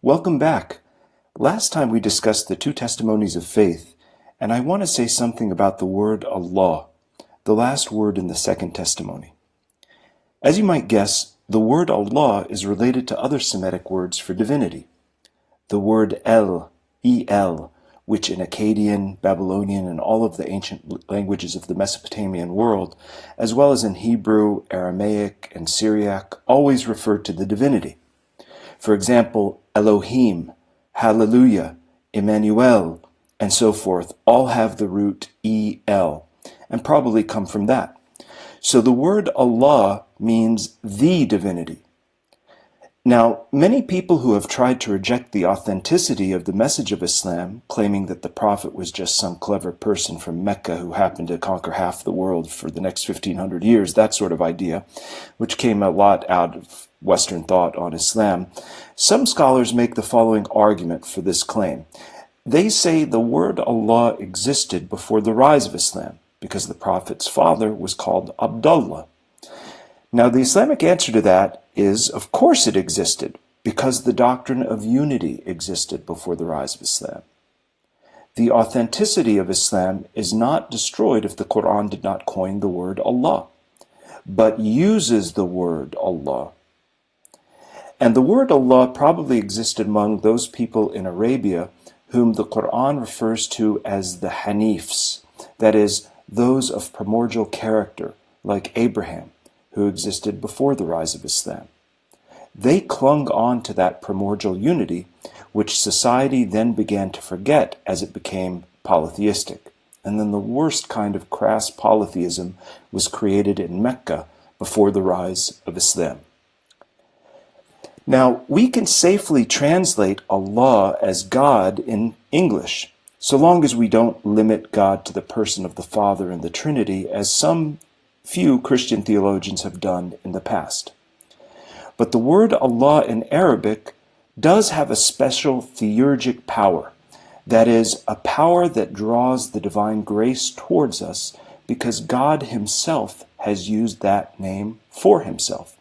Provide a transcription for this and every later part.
Welcome back. Last time we discussed the two testimonies of faith, and I want to say something about the word Allah, the last word in the second testimony. As you might guess, the word Allah is related to other Semitic words for divinity. The word El, E-L, which in Akkadian, Babylonian, and all of the ancient languages of the Mesopotamian world, as well as in Hebrew, Aramaic, and Syriac, always referred to the divinity. For example, Elohim, Hallelujah, Emmanuel, and so forth all have the root E-L, and probably come from that. So the word Allah means the divinity. Now, many people who have tried to reject the authenticity of the message of Islam, claiming that the Prophet was just some clever person from Mecca who happened to conquer half the world for the next 1500 years, that sort of idea, which came a lot out of Western thought on Islam, some scholars make the following argument for this claim. They say the word Allah existed before the rise of Islam, because the Prophet's father was called Abdullah. Now, the Islamic answer to that is, of course it existed, because the doctrine of unity existed before the rise of Islam. The authenticity of Islam is not destroyed if the Quran did not coin the word Allah, but uses the word Allah. And the word Allah probably existed among those people in Arabia whom the Quran refers to as the Hanifs, that is, those of primordial character, like Abraham, who existed before the rise of Islam. They clung on to that primordial unity, which society then began to forget as it became polytheistic. And then the worst kind of crass polytheism was created in Mecca before the rise of Islam. Now, we can safely translate Allah as God in English, so long as we don't limit God to the person of the Father and the Trinity, as some few Christian theologians have done in the past. But the word Allah in Arabic does have a special theurgic power, that is, a power that draws the divine grace towards us because God himself has used that name for himself,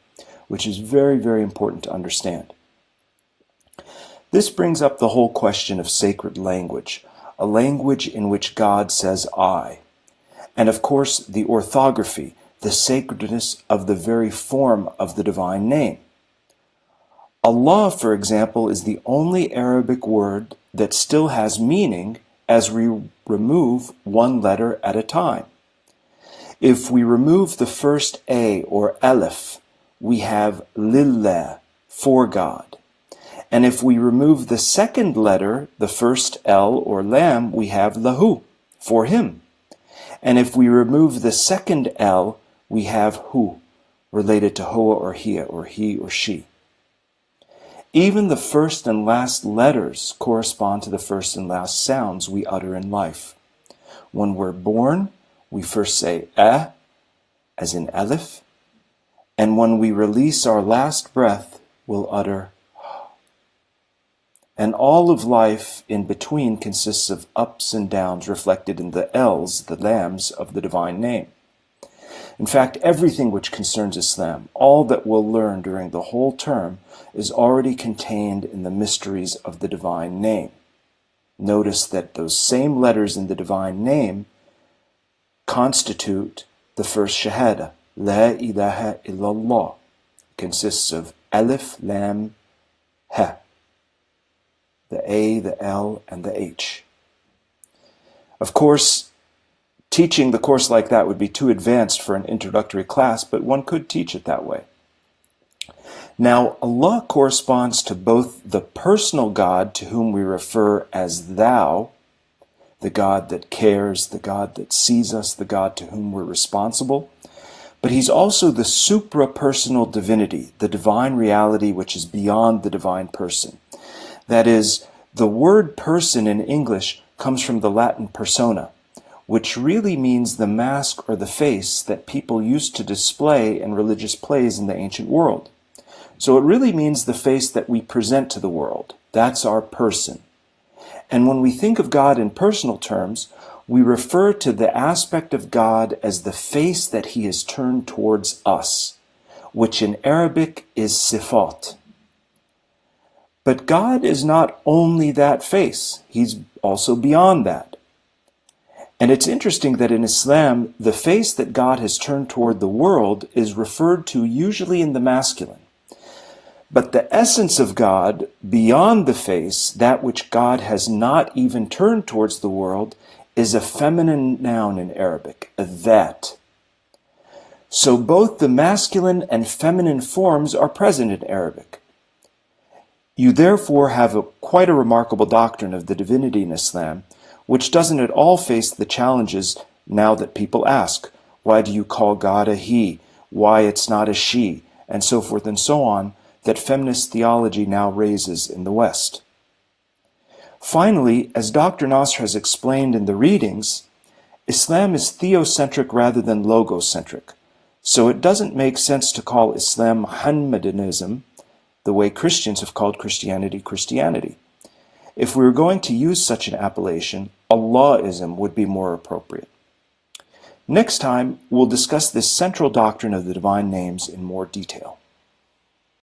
which is very, very important to understand. This brings up the whole question of sacred language, a language in which God says I. And of course, the orthography, the sacredness of the very form of the divine name. Allah, for example, is the only Arabic word that still has meaning as we remove one letter at a time. If we remove the first A or Aleph, we have Lillah, for God. And if we remove the second letter, the first L or Lam, we have Lahu, for him. And if we remove the second L, we have Hu, related to Hoa or Hia, or he or she. Even the first and last letters correspond to the first and last sounds we utter in life. When we're born, we first say as in Aleph, and when we release our last breath, we'll utter and all of life in between consists of ups and downs reflected in the L's, the lambs, of the divine name. In fact, everything which concerns Islam, all that we'll learn during the whole term, is already contained in the mysteries of the divine name. Notice that those same letters in the divine name constitute the first Shahada, La ilaha illallah. It consists of Alif, Lam, Ha. The A, the L, and the H. Of course, teaching the course like that would be too advanced for an introductory class, but one could teach it that way. Now, Allah corresponds to both the personal God to whom we refer as Thou, the God that cares, the God that sees us, the God to whom we're responsible, but he's also the supra-personal divinity, the divine reality which is beyond the divine person. That is, the word person in English comes from the Latin persona, which really means the mask or the face that people used to display in religious plays in the ancient world. So it really means the face that we present to the world. That's our person. And when we think of God in personal terms, we refer to the aspect of God as the face that he has turned towards us, which in Arabic is sifat. But God is not only that face, he's also beyond that. And it's interesting that in Islam, the face that God has turned toward the world is referred to usually in the masculine. But the essence of God, beyond the face, that which God has not even turned towards the world, is a feminine noun in Arabic, a that. So both the masculine and feminine forms are present in Arabic. You therefore have quite a remarkable doctrine of the divinity in Islam, which doesn't at all face the challenges now that people ask, why do you call God a he, why it's not a she, and so forth and so on, that feminist theology now raises in the West. Finally, as Dr. Nasr has explained in the readings, Islam is theocentric rather than logocentric, so it doesn't make sense to call Islam Muhammadanism the way Christians have called Christianity Christianity. If we were going to use such an appellation, Allahism would be more appropriate. Next time, we'll discuss this central doctrine of the divine names in more detail.